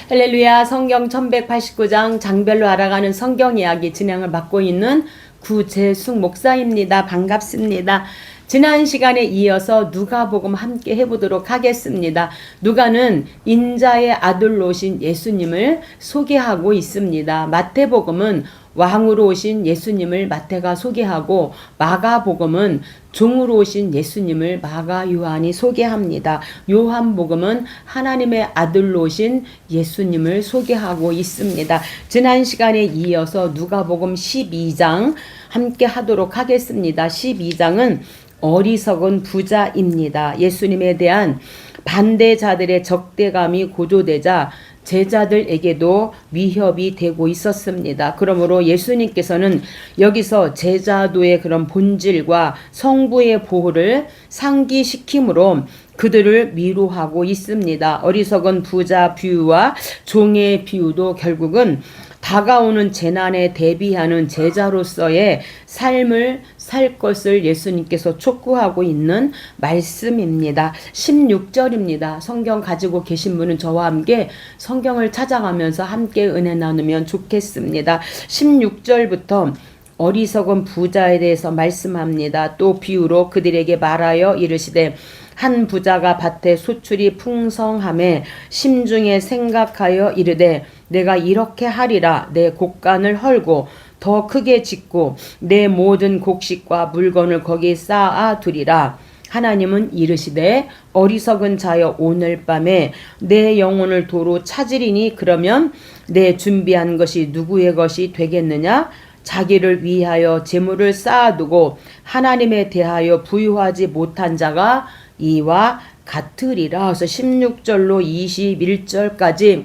할렐루야. 성경 1189장 장별로 알아가는 성경 이야기 진행을 맡고 있는 구재숙 목사입니다. 반갑습니다. 지난 시간에 이어서 누가복음 함께 해보도록 하겠습니다. 누가는 인자의 아들로 오신 예수님을 소개하고 있습니다. 마태복음은 왕으로 오신 예수님을 마태가 소개하고, 마가복음은 종으로 오신 예수님을 마가, 요한이 소개합니다. 요한복음은 하나님의 아들로 오신 예수님을 소개하고 있습니다. 지난 시간에 이어서 누가복음 12장 함께 하도록 하겠습니다. 12장은 어리석은 부자입니다. 예수님에 대한 반대자들의 적대감이 고조되자 제자들에게도 위협이 되고 있었습니다. 그러므로 예수님께서는 여기서 제자도의 그런 본질과 성부의 보호를 상기시킴으로 그들을 위로하고 있습니다. 어리석은 부자 비유와 종의 비유도 결국은 다가오는 재난에 대비하는 제자로서의 삶을 살 것을 예수님께서 촉구하고 있는 말씀입니다. 16절입니다. 성경 가지고 계신 분은 저와 함께 성경을 찾아가면서 함께 은혜 나누면 좋겠습니다. 16절부터 어리석은 부자에 대해서 말씀합니다. 또 비유로 그들에게 말하여 이르시되, 한 부자가 밭에 소출이 풍성함에 심중에 생각하여 이르되, 내가 이렇게 하리라. 내 곡간을 헐고 더 크게 짓고 내 모든 곡식과 물건을 거기 쌓아 두리라. 하나님은 이르시되, 어리석은 자여, 오늘 밤에 내 영혼을 도로 찾으리니 그러면 내 준비한 것이 누구의 것이 되겠느냐? 자기를 위하여 재물을 쌓아두고 하나님에 대하여 부유하지 못한 자가 이와 같으리라. 그래서 16절로 21절까지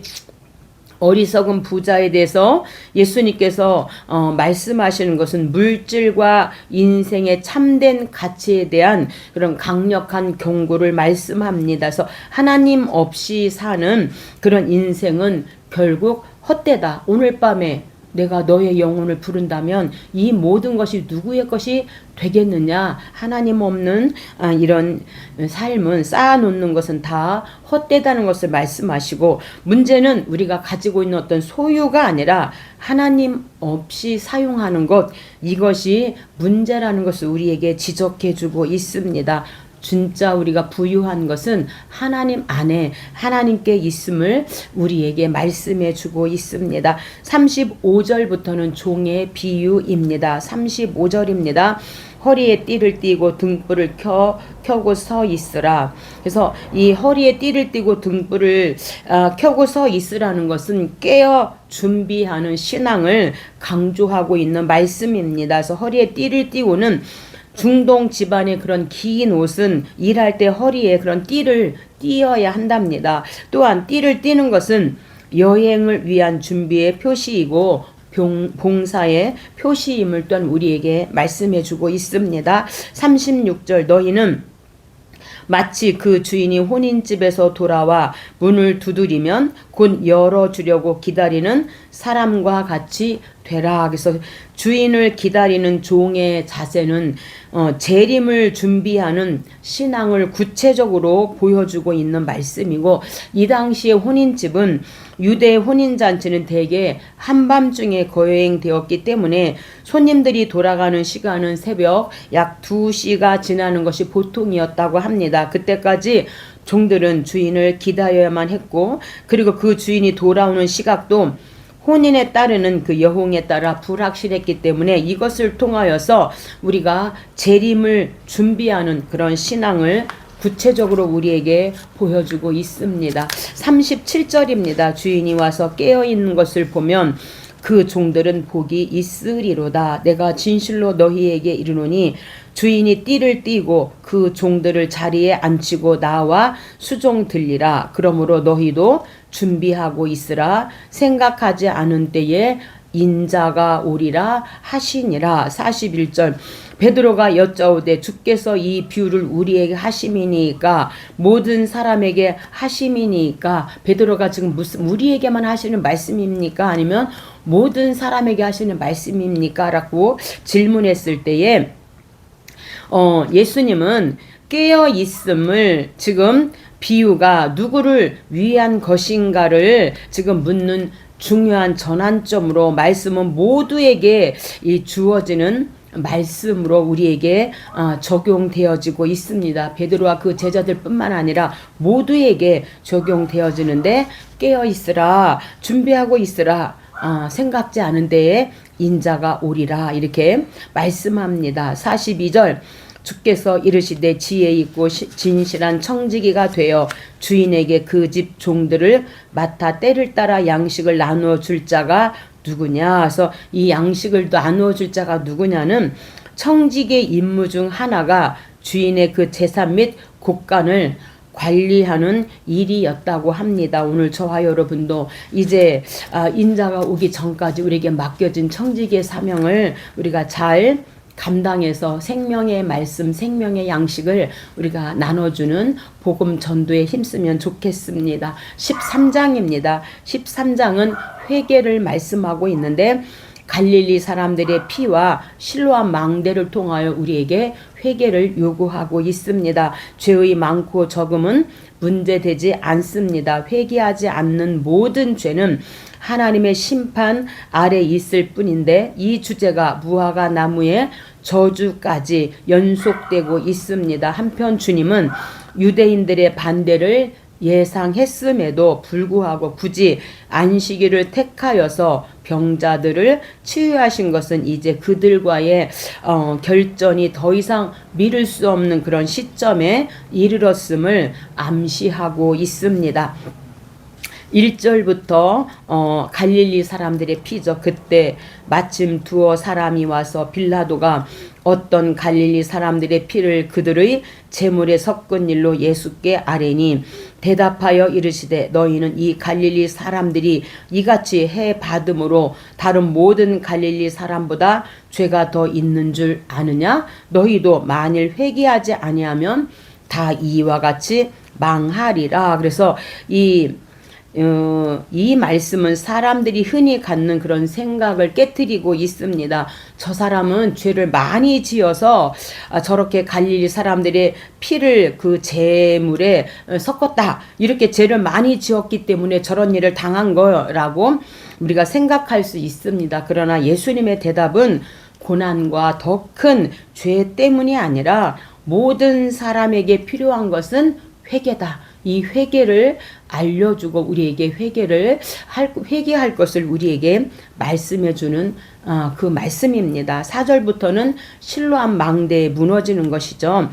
어리석은 부자에 대해서 예수님께서 말씀하시는 것은 물질과 인생의 참된 가치에 대한 그런 강력한 경고를 말씀합니다. 그래서 하나님 없이 사는 그런 인생은 결국 헛되다. 오늘 밤에 내가 너의 영혼을 부른다면 이 모든 것이 누구의 것이 되겠느냐? 하나님 없는 이런 삶은, 쌓아놓는 것은 다 헛되다는 것을 말씀하시고, 문제는 우리가 가지고 있는 어떤 소유가 아니라 하나님 없이 사용하는 것, 이것이 문제라는 것을 우리에게 지적해주고 있습니다. 진짜 우리가 부유한 것은 하나님 안에 하나님께 있음을 우리에게 말씀해 주고 있습니다. 35절부터는 종의 비유입니다. 35절입니다. 허리에 띠를 띠고 등불을 켜고 서 있으라. 그래서 이 허리에 띠를 띠고 등불을 켜고 서 있으라는 것은 깨어 준비하는 신앙을 강조하고 있는 말씀입니다. 그래서 허리에 띠를 띠고는, 중동 집안의 그런 긴 옷은 일할 때 허리에 그런 띠를 띄어야 한답니다. 또한 띠를 띠는 것은 여행을 위한 준비의 표시이고 봉사의 표시임을 또한 우리에게 말씀해 주고 있습니다. 36절, 너희는 마치 그 주인이 혼인집에서 돌아와 문을 두드리면 곧 열어주려고 기다리는 사람과 같이 되라. 그래서 주인을 기다리는 종의 자세는 재림을 준비하는 신앙을 구체적으로 보여주고 있는 말씀이고, 이 당시의 혼인집은, 유대 혼인잔치는 대개 한밤중에 거행되었기 때문에 손님들이 돌아가는 시간은 새벽 약 2시가 지나는 것이 보통이었다고 합니다. 그때까지 종들은 주인을 기다려야만 했고, 그리고 그 주인이 돌아오는 시각도 혼인에 따르는 그 여홍에 따라 불확실했기 때문에 이것을 통하여서 우리가 재림을 준비하는 그런 신앙을 구체적으로 우리에게 보여주고 있습니다. 37절입니다. 주인이 와서 깨어있는 것을 보면 그 종들은 복이 있으리로다. 내가 진실로 너희에게 이르노니 주인이 띠를 띠고 그 종들을 자리에 앉히고 나와 수종 들리라. 그러므로 너희도 준비하고 있으라. 생각하지 않은 때에 인자가 오리라 하시니라. 41절, 베드로가 여짜오되, 주께서 이 비유를 우리에게 하심이니까, 모든 사람에게 하심이니까, 베드로가 지금 무슨 우리에게만 하시는 말씀입니까? 아니면 모든 사람에게 하시는 말씀입니까? 라고 질문했을 때에 예수님은 깨어 있음을 지금 비유가 누구를 위한 것인가를 지금 묻는 중요한 전환점으로 말씀은 모두에게 이 주어지는 말씀으로 우리에게 적용되어지고 있습니다. 베드로와 그 제자들뿐만 아니라 모두에게 적용되어지는데 깨어 있으라, 준비하고 있으라, 생각지 않은 데에 인자가 오리라 이렇게 말씀합니다. 42절 주께서 이르시되 지혜 있고 진실한 청지기가 되어 주인에게 그 집 종들을 맡아 때를 따라 양식을 나누어 줄 자가 누구냐. 그래서 이 양식을 나누어 줄 자가 누구냐는 청지기의 임무 중 하나가 주인의 그 재산 및 곳간을 관리하는 일이었다고 합니다. 오늘 저와 여러분도 이제 인자가 오기 전까지 우리에게 맡겨진 청지기의 사명을 우리가 잘 감당해서 생명의 말씀, 생명의 양식을 우리가 나눠주는 복음 전도에 힘쓰면 좋겠습니다. 13장입니다. 13장은 회개를 말씀하고 있는데 갈릴리 사람들의 피와 실로암 망대를 통하여 우리에게 회개를 요구하고 있습니다. 죄의 많고 적음은 문제되지 않습니다. 회개하지 않는 모든 죄는 하나님의 심판 아래 있을 뿐인데 이 주제가 무화과 나무의 저주까지 연속되고 있습니다. 한편 주님은 유대인들의 반대를 예상했음에도 불구하고 굳이 안식일을 택하여서 병자들을 치유하신 것은 이제 그들과의 결전이 더 이상 미룰 수 없는 그런 시점에 이르렀음을 암시하고 있습니다. 1절부터 갈릴리 사람들의 피죠. 그때 마침 두어 사람이 와서 빌라도가 어떤 갈릴리 사람들의 피를 그들의 제물에 섞은 일로 예수께 아뢰니 대답하여 이르시되 너희는 이 갈릴리 사람들이 이같이 해 받음으로 다른 모든 갈릴리 사람보다 죄가 더 있는 줄 아느냐? 너희도 만일 회개하지 아니하면 다 이와 같이 망하리라. 그래서 이 말씀은 사람들이 흔히 갖는 그런 생각을 깨뜨리고 있습니다. 저 사람은 죄를 많이 지어서 저렇게 갈릴리 사람들의 피를 그 제물에 섞었다. 이렇게 죄를 많이 지었기 때문에 저런 일을 당한 거라고 우리가 생각할 수 있습니다. 그러나 예수님의 대답은 고난과 더 큰 죄 때문이 아니라 모든 사람에게 필요한 것은 회개다. 이 회개를 알려주고 우리에게 회개할 것을 우리에게 말씀해주는 그 말씀입니다. 4절부터는 실로암 망대에 무너지는 것이죠.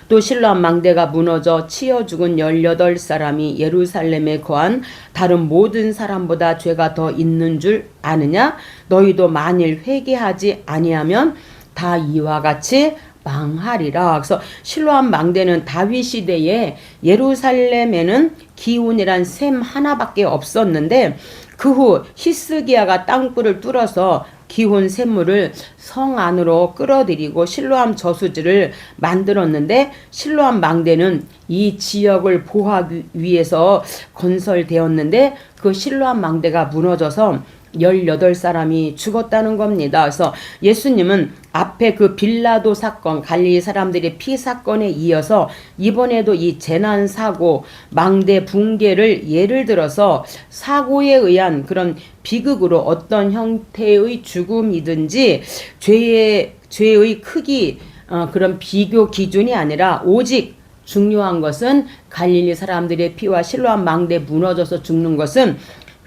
또 실로암 망대가 무너져 치여 죽은 18사람이 예루살렘에 거한 다른 모든 사람보다 죄가 더 있는 줄 아느냐? 너희도 만일 회개하지 아니하면 다 이와 같이 망하리라. 그래서 실로암 망대는 다윗 시대에 예루살렘에는 기온이란 샘 하나밖에 없었는데 그 후 히스기야가 땅굴을 뚫어서 기혼 샘물을 성 안으로 끌어들이고 실로암 저수지를 만들었는데 실로암 망대는 이 지역을 보호하기 위해서 건설되었는데 그 실로암 망대가 무너져서 18사람이 죽었다는 겁니다. 그래서 예수님은 앞에 그 빌라도 사건, 갈릴리 사람들의 피 사건에 이어서 이번에도 이 재난 사고, 망대 붕괴를 예를 들어서 사고에 의한 그런 비극으로 어떤 형태의 죽음이든지 죄의 크기, 그런 비교 기준이 아니라 오직 중요한 것은 갈릴리 사람들의 피와 실로암 망대 무너져서 죽는 것은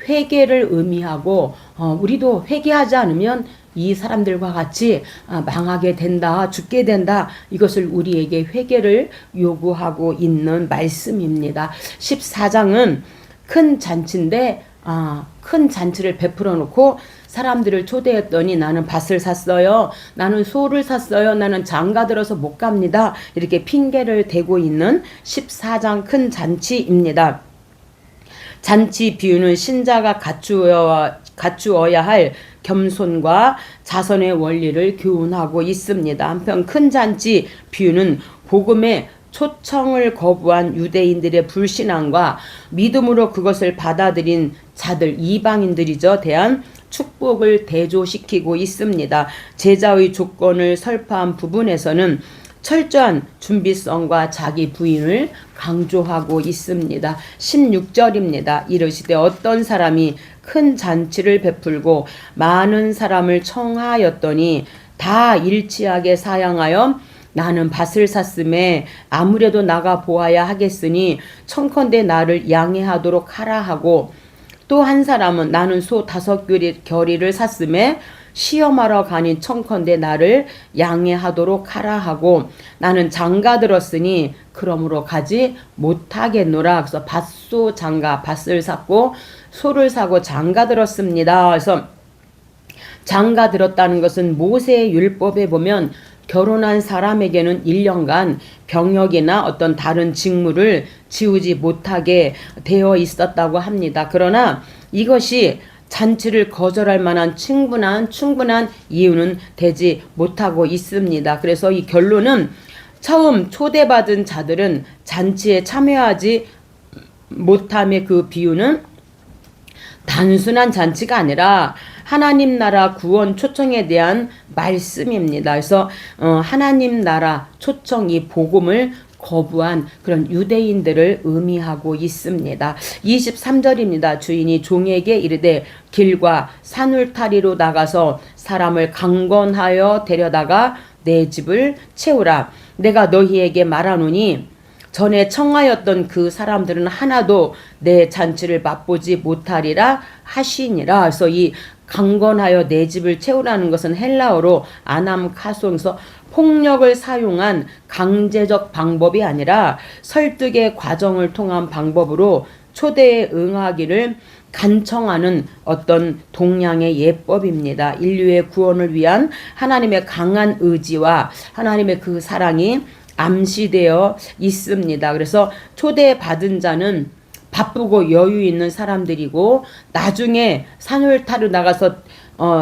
회개를 의미하고 우리도 회개하지 않으면 이 사람들과 같이 망하게 된다, 죽게 된다. 이것을 우리에게 회개를 요구하고 있는 말씀입니다. 14장은 큰 잔치인데 큰 잔치를 베풀어 놓고 사람들을 초대했더니 나는 밭을 샀어요. 나는 소를 샀어요. 나는 장가 들어서 못 갑니다. 이렇게 핑계를 대고 있는 14장 큰 잔치입니다. 잔치 비유는 신자가 갖추어야 할 겸손과 자선의 원리를 교훈하고 있습니다. 한편 큰 잔치 비유는 복음의 초청을 거부한 유대인들의 불신앙과 믿음으로 그것을 받아들인 자들, 이방인들이죠. 대한 축복을 대조시키고 있습니다. 제자의 조건을 설파한 부분에서는 철저한 준비성과 자기 부인을 강조하고 있습니다. 16절입니다. 이르시되 어떤 사람이 큰 잔치를 베풀고 많은 사람을 청하였더니 다 일치하게 사양하여 나는 밭을 샀음에 아무래도 나가 보아야 하겠으니 청컨대 나를 양해하도록 하라 하고, 또 한 사람은 나는 소 5겨리를 샀음에 시험하러 가니 청컨대 나를 양해하도록 하라 하고, 나는 장가 들었으니 그러므로 가지 못하겠노라. 그래서 밭소 장가, 밭을 샀고 소를 사고 장가 들었습니다. 그래서 장가 들었다는 것은 모세의 율법에 보면 결혼한 사람에게는 1년간 병역이나 어떤 다른 직무를 지우지 못하게 되어 있었다고 합니다. 그러나 이것이 잔치를 거절할 만한 충분한 이유는 되지 못하고 있습니다. 그래서 이 결론은 처음 초대받은 자들은 잔치에 참여하지 못함의 그 비유는 단순한 잔치가 아니라 하나님 나라 구원 초청에 대한 말씀입니다. 그래서 하나님 나라 초청, 이 복음을 거부한 그런 유대인들을 의미하고 있습니다. 23절입니다. 주인이 종에게 이르되 길과 산울타리로 나가서 사람을 강건하여 데려다가 내 집을 채우라. 내가 너희에게 말하노니 전에 청하였던 그 사람들은 하나도 내 잔치를 맛보지 못하리라 하시니라. 그래서 이 강건하여 내 집을 채우라는 것은 헬라어로 아남카소에서 폭력을 사용한 강제적 방법이 아니라 설득의 과정을 통한 방법으로 초대에 응하기를 간청하는 어떤 동양의 예법입니다. 인류의 구원을 위한 하나님의 강한 의지와 하나님의 그 사랑이 암시되어 있습니다. 그래서 초대받은 자는 바쁘고 여유 있는 사람들이고, 나중에 산을 타러 나가서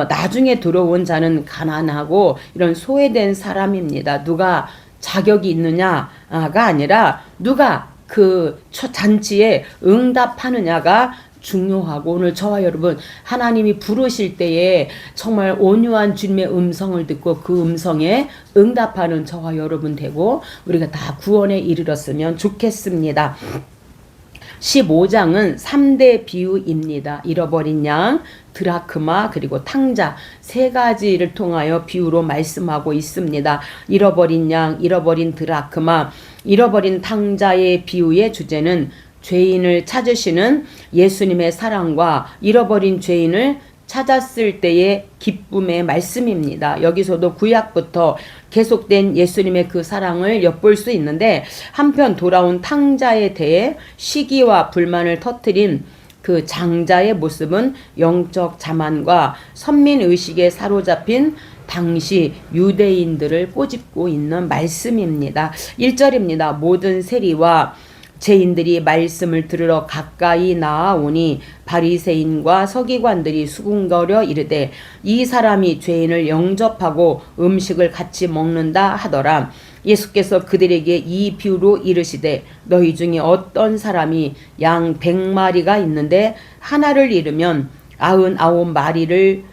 나중에 들어온 자는 가난하고 이런 소외된 사람입니다. 누가 자격이 있느냐가 아니라 누가 그 잔치에 응답하느냐가 중요하고, 오늘 저와 여러분 하나님이 부르실 때에 정말 온유한 주님의 음성을 듣고 그 음성에 응답하는 저와 여러분 되고 우리가 다 구원에 이르렀으면 좋겠습니다. 15장은 3대 비유입니다. 잃어버린 양, 드라크마, 그리고 탕자, 세 가지를 통하여 비유로 말씀하고 있습니다. 잃어버린 양, 잃어버린 드라크마, 잃어버린 탕자의 비유의 주제는 죄인을 찾으시는 예수님의 사랑과 잃어버린 죄인을 찾았을 때의 기쁨의 말씀입니다. 여기서도 구약부터 계속된 예수님의 그 사랑을 엿볼 수 있는데, 한편 돌아온 탕자에 대해 시기와 불만을 터뜨린 그 장자의 모습은 영적 자만과 선민의식에 사로잡힌 당시 유대인들을 꼬집고 있는 말씀입니다. 1절입니다. 모든 세리와 죄인들이 말씀을 들으러 가까이 나아오니 바리새인과 서기관들이 수군거려 이르되 이 사람이 죄인을 영접하고 음식을 같이 먹는다 하더라. 예수께서 그들에게 이 비유로 이르시되 너희 중에 어떤 사람이 양 100마리가 있는데 하나를 잃으면 99마리를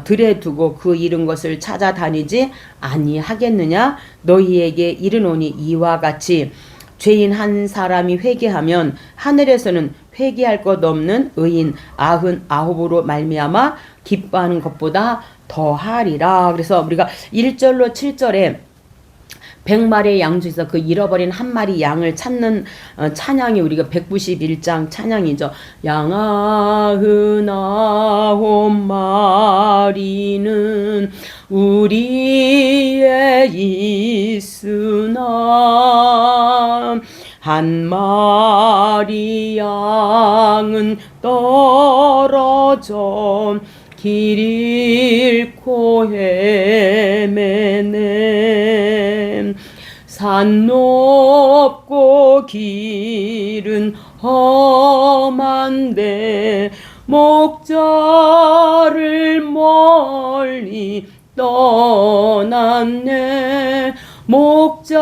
들에 두고 그 잃은 것을 찾아다니지 아니하겠느냐. 너희에게 이르노니 이와 같이 죄인 한 사람이 회개하면 하늘에서는 회개할 것 없는 의인 99으로 말미암아 기뻐하는 것보다 더하리라. 그래서 우리가 1절로 7절에 100마리의 양 중에서 그 잃어버린 한 마리 양을 찾는 찬양이 우리가 191장 찬양이죠. 양 99마리는 우리에 있으나 한 마리 양은 떨어져 길 잃고 헤매네. 산 높고 길은 험한데 목자를 멀리 떠났네. 목자를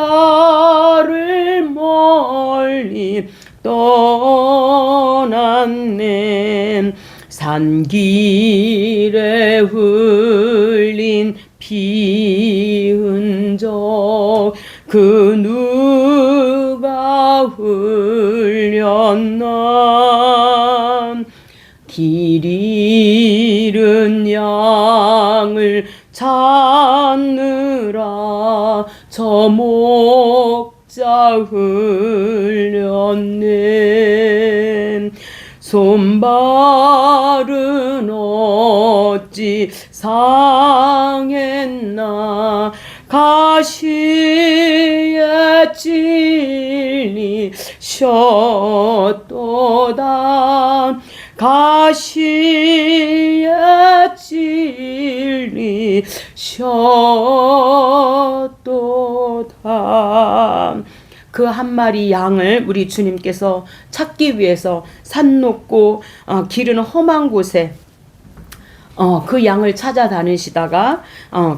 멀리 떠났네. 산길에 흘린 피 흔적 그 누가 흘렸나 길 잃은 양을 찾느라 저 목자 흘렸네 손발은 어찌 상했나 가시에 찔리셨도다 가시에 찔리셨도다 그 한 마리 양을 우리 주님께서 찾기 위해서 산 높고 길은 험한 곳에 그 양을 찾아다니시다가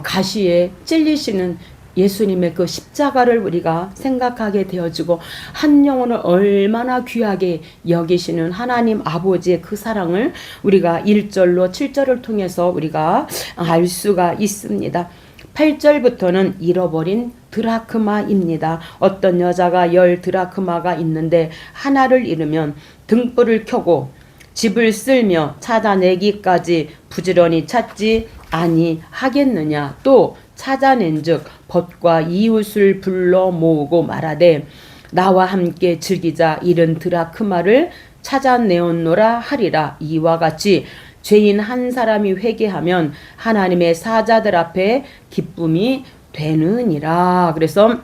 가시에 찔리시는 예수님의 그 십자가를 우리가 생각하게 되어지고 한 영혼을 얼마나 귀하게 여기시는 하나님 아버지의 그 사랑을 우리가 1절로 7절을 통해서 우리가 알 수가 있습니다. 8절부터는 잃어버린 드라크마입니다. 어떤 여자가 10 드라크마가 있는데 하나를 잃으면 등불을 켜고 집을 쓸며 찾아내기까지 부지런히 찾지 아니하겠느냐. 또 찾아낸즉 벗과 이웃을 불러 모으고 말하되 나와 함께 즐기자 잃은 드라크마를 찾아내었노라 하리라. 이와 같이 죄인 한 사람이 회개하면 하나님의 사자들 앞에 기쁨이 되느니라. 그래서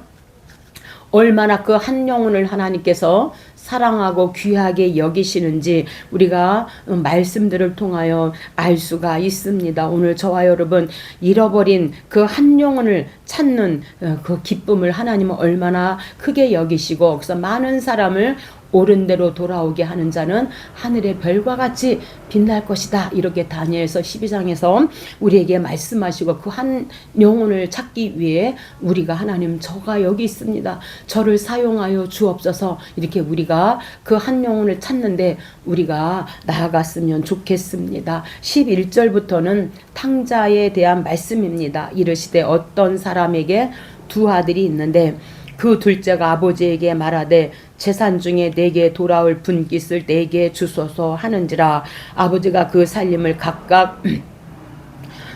얼마나 그 한 영혼을 하나님께서 사랑하고 귀하게 여기시는지 우리가 말씀들을 통하여 알 수가 있습니다. 오늘 저와 여러분 잃어버린 그 한 영혼을 찾는 그 기쁨을 하나님은 얼마나 크게 여기시고 그래서 많은 사람을 옳은 대로 돌아오게 하는 자는 하늘의 별과 같이 빛날 것이다. 이렇게 다니엘서 12장에서 우리에게 말씀하시고 그 한 영혼을 찾기 위해 우리가 하나님 저가 여기 있습니다. 저를 사용하여 주옵소서. 이렇게 우리가 그 한 영혼을 찾는데 우리가 나아갔으면 좋겠습니다. 11절부터는 탕자에 대한 말씀입니다. 이르시되 어떤 사람에게 두 아들이 있는데 그 둘째가 아버지에게 말하되 재산 중에 내게 돌아올 분깃을 내게 주소서 하는지라. 아버지가 그 살림을 각각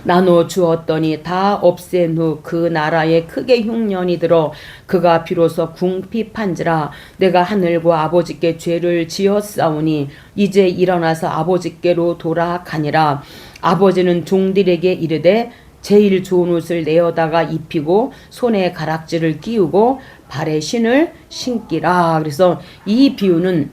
나눠 주었더니 다 없앤 후 그 나라에 크게 흉년이 들어 그가 비로소 궁핍한지라. 내가 하늘과 아버지께 죄를 지었사오니 이제 일어나서 아버지께로 돌아가니라. 아버지는 종들에게 이르되 제일 좋은 옷을 내어다가 입히고 손에 가락지를 끼우고 발에 신을 신기라. 그래서 이 비유는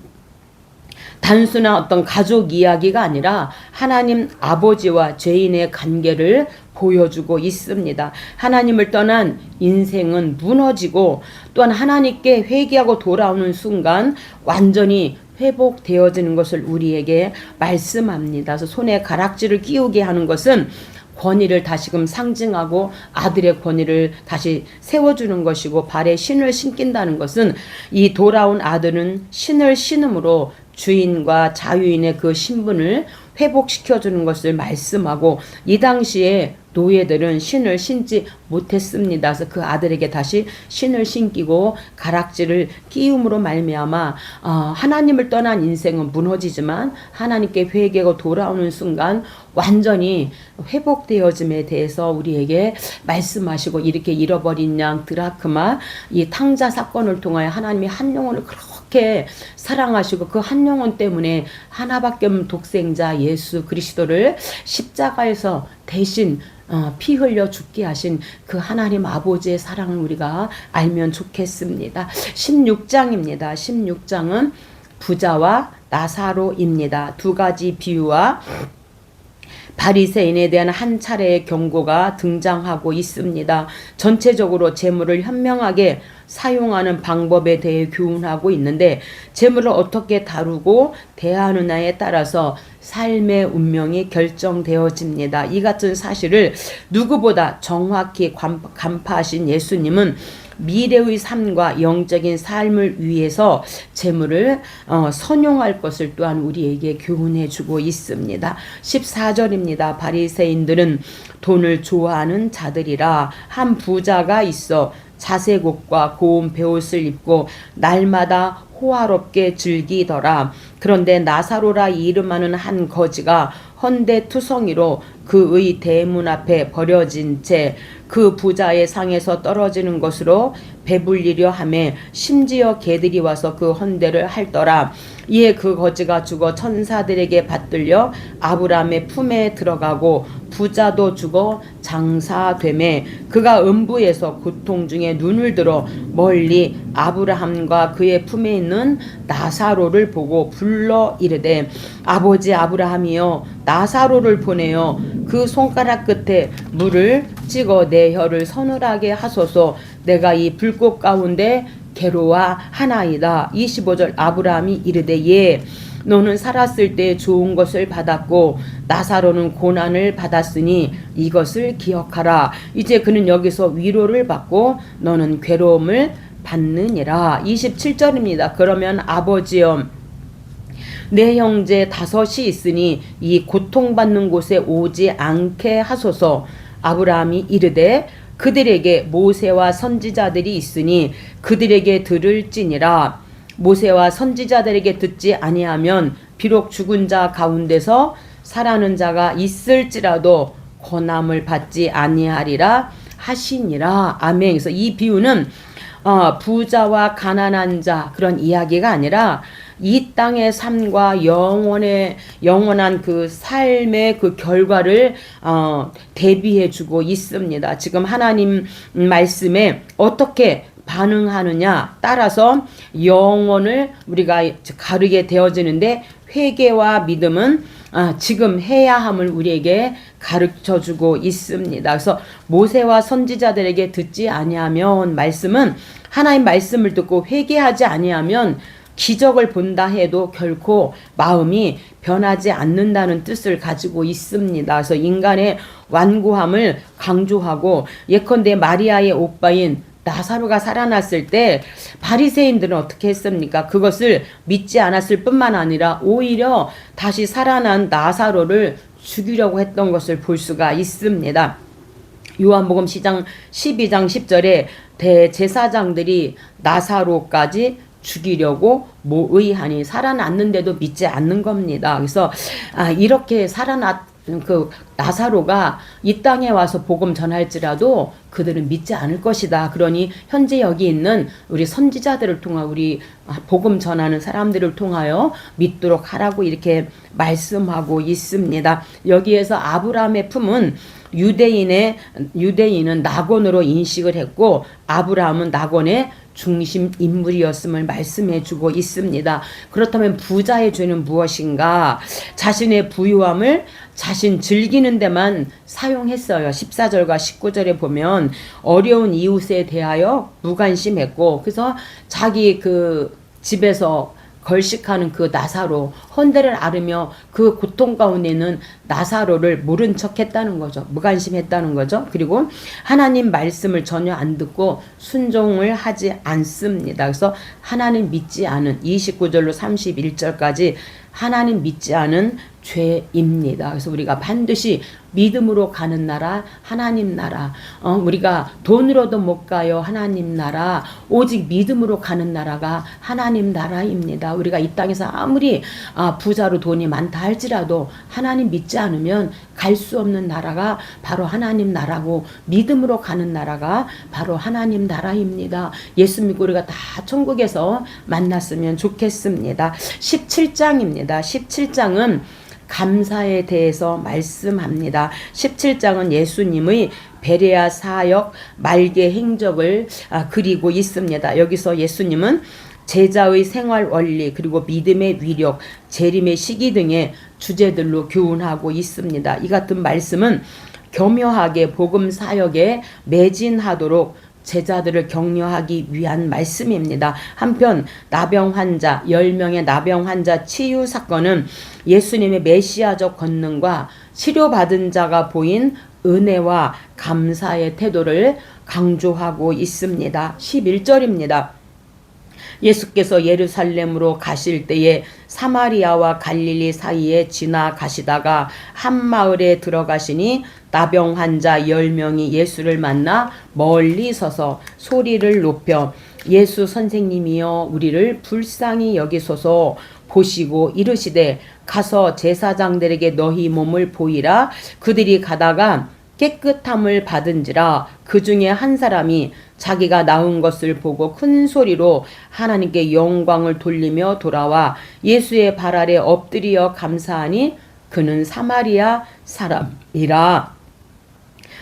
단순한 어떤 가족 이야기가 아니라 하나님 아버지와 죄인의 관계를 보여주고 있습니다. 하나님을 떠난 인생은 무너지고 또한 하나님께 회개하고 돌아오는 순간 완전히 회복되어지는 것을 우리에게 말씀합니다. 그래서 손에 가락지를 끼우게 하는 것은 권위를 다시금 상징하고 아들의 권위를 다시 세워주는 것이고 발에 신을 신긴다는 것은 이 돌아온 아들은 신을 신음으로 주인과 자유인의 그 신분을 회복시켜주는 것을 말씀하고 이 당시에 노예들은 신을 신지 못했습니다. 그래서 그 아들에게 다시 신을 신기고 가락지를 끼움으로 말미암아 하나님을 떠난 인생은 무너지지만 하나님께 회개하고 돌아오는 순간 완전히 회복되어짐에 대해서 우리에게 말씀하시고 이렇게 잃어버린 양 드라크마 이 탕자 사건을 통하여 하나님이 한 영혼을 그렇게 사랑하시고 그 한 영혼 때문에 하나밖에 없는 독생자 예수 그리스도를 십자가에서 대신 피 흘려 죽게 하신 그 하나님 아버지의 사랑을 우리가 알면 좋겠습니다. 16장입니다. 16장은 부자와 나사로입니다. 두 가지 비유와 바리새인에 대한 한 차례의 경고가 등장하고 있습니다. 전체적으로 재물을 현명하게 사용하는 방법에 대해 교훈하고 있는데 재물을 어떻게 다루고 대하느냐에 따라서 삶의 운명이 결정되어집니다. 이 같은 사실을 누구보다 정확히 간파하신 예수님은 미래의 삶과 영적인 삶을 위해서 재물을 선용할 것을 또한 우리에게 교훈해 주고 있습니다. 14절입니다. 바리새인들은 돈을 좋아하는 자들이라 한 부자가 있어 자색 옷과 고운 베옷을 입고 날마다 호화롭게 즐기더라. 그런데 나사로라 이름하는 한 거지가 헌데투성이로 그의 대문 앞에 버려진 채 그 부자의 상에서 떨어지는 것으로 배불리려 하매 심지어 개들이 와서 그 헌데를 핥더라. 이에 그 거지가 죽어 천사들에게 받들려 아브라함의 품에 들어가고 부자도 죽어 장사되매 그가 음부에서 고통 중에 눈을 들어 멀리 아브라함과 그의 품에 있는 나사로를 보고 불러 이르되 아버지 아브라함이여 나사로를 보내어 그 손가락 끝에 물을 찍어 내 혀를 서늘하게 하소서. 내가 이 불꽃 가운데 괴로워하나이다. 25절 아브라함이 이르되 예 너는 살았을 때 좋은 것을 받았고 나사로는 고난을 받았으니 이것을 기억하라. 이제 그는 여기서 위로를 받고 너는 괴로움을 받느니라. 27절입니다. 그러면 아버지여 내 형제 5이 있으니 이 고통받는 곳에 오지 않게 하소서. 아브라함이 이르되 그들에게 모세와 선지자들이 있으니 그들에게 들을지니라. 모세와 선지자들에게 듣지 아니하면 비록 죽은 자 가운데서 살아는 자가 있을지라도 고난을 받지 아니하리라 하시니라. 아멘. 그래서 이 비유는 부자와 가난한 자 그런 이야기가 아니라 이 땅의 삶과 영원한 그 삶의 그 결과를 대비해 주고 있습니다. 지금 하나님 말씀에 어떻게 반응하느냐 따라서 영혼을 우리가 가르게 되어지는데 회개와 믿음은 지금 해야 함을 우리에게 가르쳐 주고 있습니다. 그래서 모세와 선지자들에게 듣지 아니하면 말씀은 하나님 말씀을 듣고 회개하지 아니하면 기적을 본다 해도 결코 마음이 변하지 않는다는 뜻을 가지고 있습니다. 그래서 인간의 완고함을 강조하고 예컨대 마리아의 오빠인 나사로가 살아났을 때 바리새인들은 어떻게 했습니까? 그것을 믿지 않았을 뿐만 아니라 오히려 다시 살아난 나사로를 죽이려고 했던 것을 볼 수가 있습니다. 요한복음 12장 10절에 대제사장들이 나사로까지 죽이려고 모의하니 살아났는데도 믿지 않는 겁니다. 그래서 이렇게 살아났 그 나사로가 이 땅에 와서 복음 전할지라도 그들은 믿지 않을 것이다. 그러니 현재 여기 있는 우리 선지자들을 통하 우리 복음 전하는 사람들을 통하여 믿도록 하라고 이렇게 말씀하고 있습니다. 여기에서 아브라함의 품은 유대인은 낙원으로 인식을 했고 아브라함은 낙원의 중심 인물이었음을 말씀해 주고 있습니다. 그렇다면 부자의 죄는 무엇인가? 자신의 부유함을 자신 즐기는 데만 사용했어요. 14절과 19절에 보면 어려운 이웃에 대하여 무관심했고 그래서 자기 그 집에서 걸식하는 그 나사로 헌데를 앓으며 그 고통 가운데는 나사로를 모른 척 했다는 거죠. 무관심했다는 거죠. 그리고 하나님 말씀을 전혀 안 듣고 순종을 하지 않습니다. 그래서 하나님 믿지 않은 29절로 31절까지 하나님 믿지 않은 죄입니다. 그래서 우리가 반드시 믿음으로 가는 나라 하나님 나라 우리가 돈으로도 못 가요 하나님 나라 오직 믿음으로 가는 나라가 하나님 나라입니다. 우리가 이 땅에서 아무리 부자로 돈이 많다 할지라도 하나님 믿지 않으면 갈 수 없는 나라가 바로 하나님 나라고 믿음으로 가는 나라가 바로 하나님 나라입니다. 예수 믿고 우리가 다 천국에서 만났으면 좋겠습니다. 17장입니다. 17장은 감사에 대해서 말씀합니다. 17장은 예수님의 베레아 사역 말개 행적을 그리고 있습니다. 여기서 예수님은 제자의 생활 원리 그리고 믿음의 위력, 재림의 시기 등의 주제들로 교훈하고 있습니다. 이 같은 말씀은 교묘하게 복음 사역에 매진하도록 제자들을 격려하기 위한 말씀입니다. 한편 나병 환자 10명의 나병 환자 치유 사건은 예수님의 메시아적 권능과 치료받은 자가 보인 은혜와 감사의 태도를 강조하고 있습니다. 11절입니다. 예수께서 예루살렘으로 가실 때에 사마리아와 갈릴리 사이에 지나가시다가 한 마을에 들어가시니 나병 환자 10명이 예수를 만나 멀리 서서 소리를 높여 예수 선생님이여 우리를 불쌍히 여기소서 보시고 이르시되 가서 제사장들에게 너희 몸을 보이라. 그들이 가다가 깨끗함을 받은지라. 그 중에 한 사람이 자기가 나은 것을 보고 큰 소리로 하나님께 영광을 돌리며 돌아와 예수의 발 아래 엎드려 감사하니 그는 사마리아 사람이라.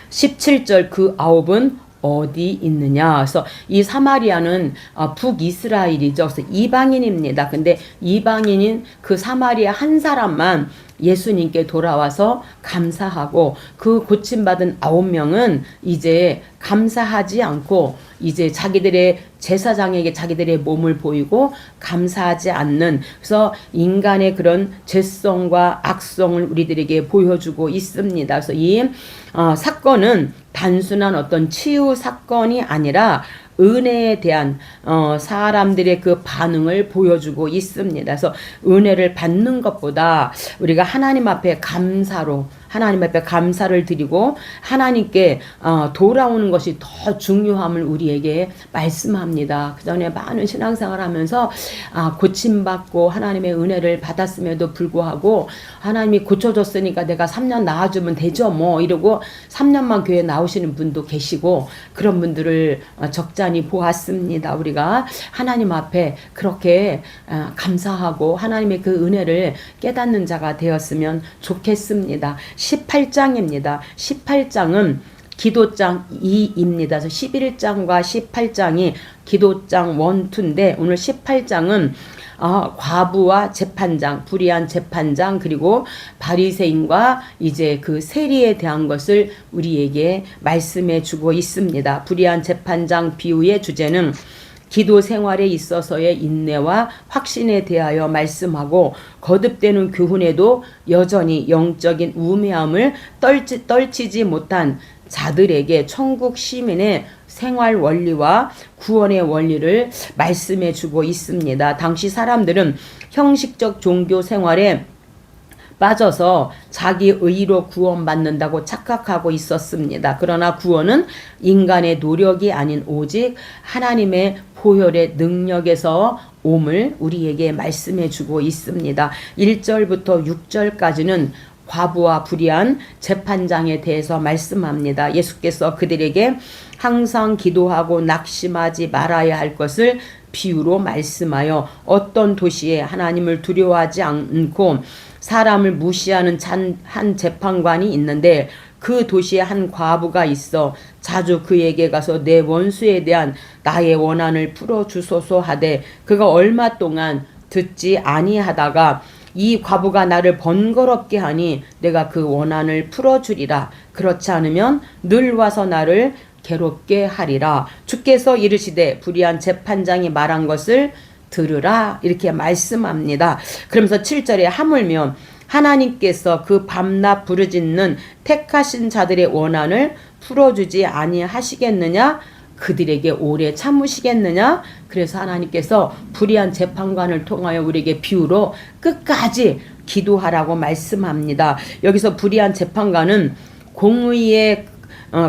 17절 그 아홉은 어디 있느냐. 그래서 이 사마리아는 북이스라엘이죠. 그래서 이방인입니다. 근데 이방인인 그 사마리아 한 사람만 예수님께 돌아와서 감사하고 그 고침받은 9명은 이제 감사하지 않고 이제 자기들의 제사장에게 자기들의 몸을 보이고 감사하지 않는, 그래서 인간의 그런 죄성과 악성을 우리들에게 보여주고 있습니다. 그래서 이 사건은 단순한 어떤 치유 사건이 아니라 은혜에 대한 사람들의 그 반응을 보여주고 있습니다. 그래서 은혜를 받는 것보다 우리가 하나님 앞에 감사로 하나님 앞에 감사를 드리고 하나님께 돌아오는 것이 더 중요함을 우리에게 말씀합니다. 그 전에 많은 신앙생활 하면서 고침받고 하나님의 은혜를 받았음에도 불구하고 하나님이 고쳐줬으니까 내가 3년 나아주면 되죠 뭐 이러고 3년만 교회 나오시는 분도 계시고 그런 분들을 적잖이 보았습니다. 우리가 하나님 앞에 그렇게 감사하고 하나님의 그 은혜를 깨닫는 자가 되었으면 좋겠습니다. 18장입니다. 18장은 기도장 2입니다. 그래서 11장과 18장이 기도장 1, 2인데 오늘 18장은 과부와 재판장, 불의한 재판장, 그리고 바리새인과 이제 그 세리에 대한 것을 우리에게 말씀해 주고 있습니다. 불의한 재판장 비유의 주제는 기도 생활에 있어서의 인내와 확신에 대하여 말씀하고 거듭되는 교훈에도 여전히 영적인 우매함을 떨치지 못한 자들에게 천국 시민의 생활 원리와 구원의 원리를 말씀해 주고 있습니다. 당시 사람들은 형식적 종교 생활에 빠져서 자기 의로 구원받는다고 착각하고 있었습니다. 그러나 구원은 인간의 노력이 아닌 오직 하나님의 보혈의 능력에서 옴을 우리에게 말씀해 주고 있습니다. 1절부터 6절까지는 과부와 불의한 재판장에 대해서 말씀합니다. 예수께서 그들에게 항상 기도하고 낙심하지 말아야 할 것을 비유로 말씀하여 어떤 도시에 하나님을 두려워하지 않고 사람을 무시하는 한 재판관이 있는데 그 도시에 한 과부가 있어 자주 그에게 가서 내 원수에 대한 나의 원한을 풀어주소서 하되 그가 얼마 동안 듣지 아니하다가 이 과부가 나를 번거롭게 하니 내가 그 원한을 풀어주리라. 그렇지 않으면 늘 와서 나를 괴롭게 하리라. 주께서 이르시되 불의한 재판장이 말한 것을 들으라. 이렇게 말씀합니다. 그러면서 7절에 하물며 하나님께서 그 밤낮 부르짖는 택하신 자들의 원한을 풀어주지 아니하시겠느냐? 그들에게 오래 참으시겠느냐? 그래서 하나님께서 불의한 재판관을 통하여 우리에게 비유로 끝까지 기도하라고 말씀합니다. 여기서 불의한 재판관은 공의의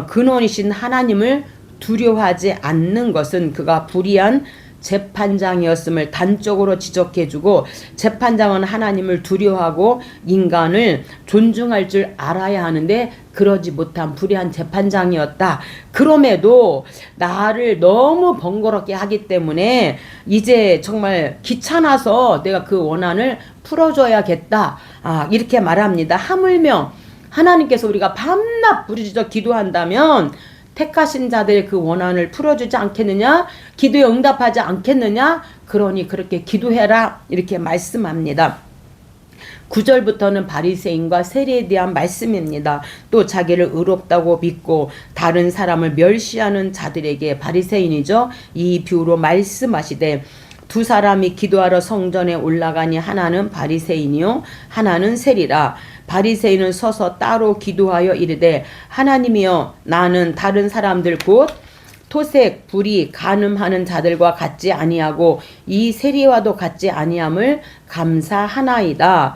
근원이신 하나님을 두려워하지 않는 것은 그가 불의한 재판장이었음을 단적으로 지적해주고 재판장은 하나님을 두려워하고 인간을 존중할 줄 알아야 하는데 그러지 못한 불의한 재판장이었다. 그럼에도 나를 너무 번거롭게 하기 때문에 이제 정말 귀찮아서 내가 그 원한을 풀어줘야겠다. 이렇게 말합니다. 하물며 하나님께서 우리가 밤낮 부르짖어 기도한다면 택하신 자들의 그 원한을 풀어주지 않겠느냐? 기도에 응답하지 않겠느냐? 그러니 그렇게 기도해라. 이렇게 말씀합니다. 9절부터는 바리새인과 세리에 대한 말씀입니다. 또 자기를 의롭다고 믿고 다른 사람을 멸시하는 자들에게 바리새인이죠. 이 비유로 말씀하시되 두 사람이 기도하러 성전에 올라가니 하나는 바리새인이요 하나는 세리라. 바리새인은 서서 따로 기도하여 이르되 하나님이여 나는 다른 사람들 곧 토색 불이 간음하는 자들과 같지 아니하고 이 세리와도 같지 아니함을 감사하나이다.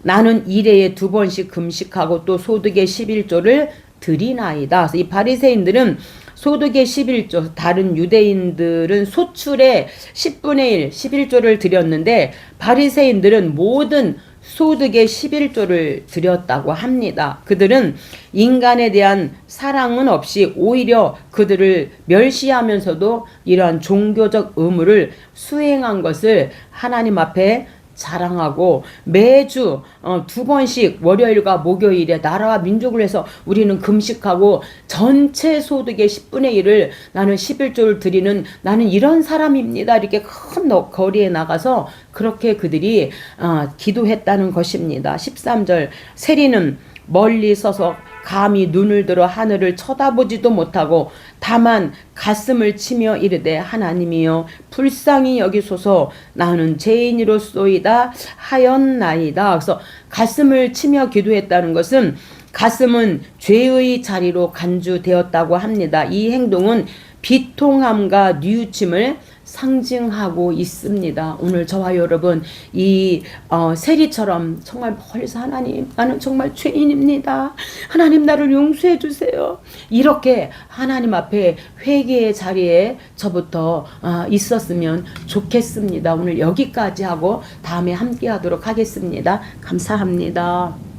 나는 일해에 2번씩 금식하고 또 소득의 11조를 드리나이다. 그래서 이 바리새인들은 소득의 11조, 다른 유대인들은 소출의 10분의 1, 11조를 드렸는데 바리새인들은 모든 소득의 11조를 드렸다고 합니다. 그들은 인간에 대한 사랑은 없이 오히려 그들을 멸시하면서도 이러한 종교적 의무를 수행한 것을 하나님 앞에 자랑하고 매주 2번씩 월요일과 목요일에 나라와 민족을 해서 우리는 금식하고 전체 소득의 10분의 1을 나는 11조를 드리는 나는 이런 사람입니다. 이렇게 큰 거리에 나가서 그렇게 그들이 기도했다는 것입니다. 13절 세리는 멀리 서서 감히 눈을 들어 하늘을 쳐다보지도 못하고 다만 가슴을 치며 이르되 하나님이여 불쌍히 여기소서 나는 죄인이로소이다 하였나이다. 그래서 가슴을 치며 기도했다는 것은 가슴은 죄의 자리로 간주되었다고 합니다. 이 행동은 비통함과 뉘우침을 상징하고 있습니다. 오늘 저와 여러분 이 세리처럼 정말 멀리서 하나님 나는 정말 죄인입니다. 하나님 나를 용서해 주세요. 이렇게 하나님 앞에 회개의 자리에 저부터 있었으면 좋겠습니다. 오늘 여기까지 하고 다음에 함께 하도록 하겠습니다. 감사합니다.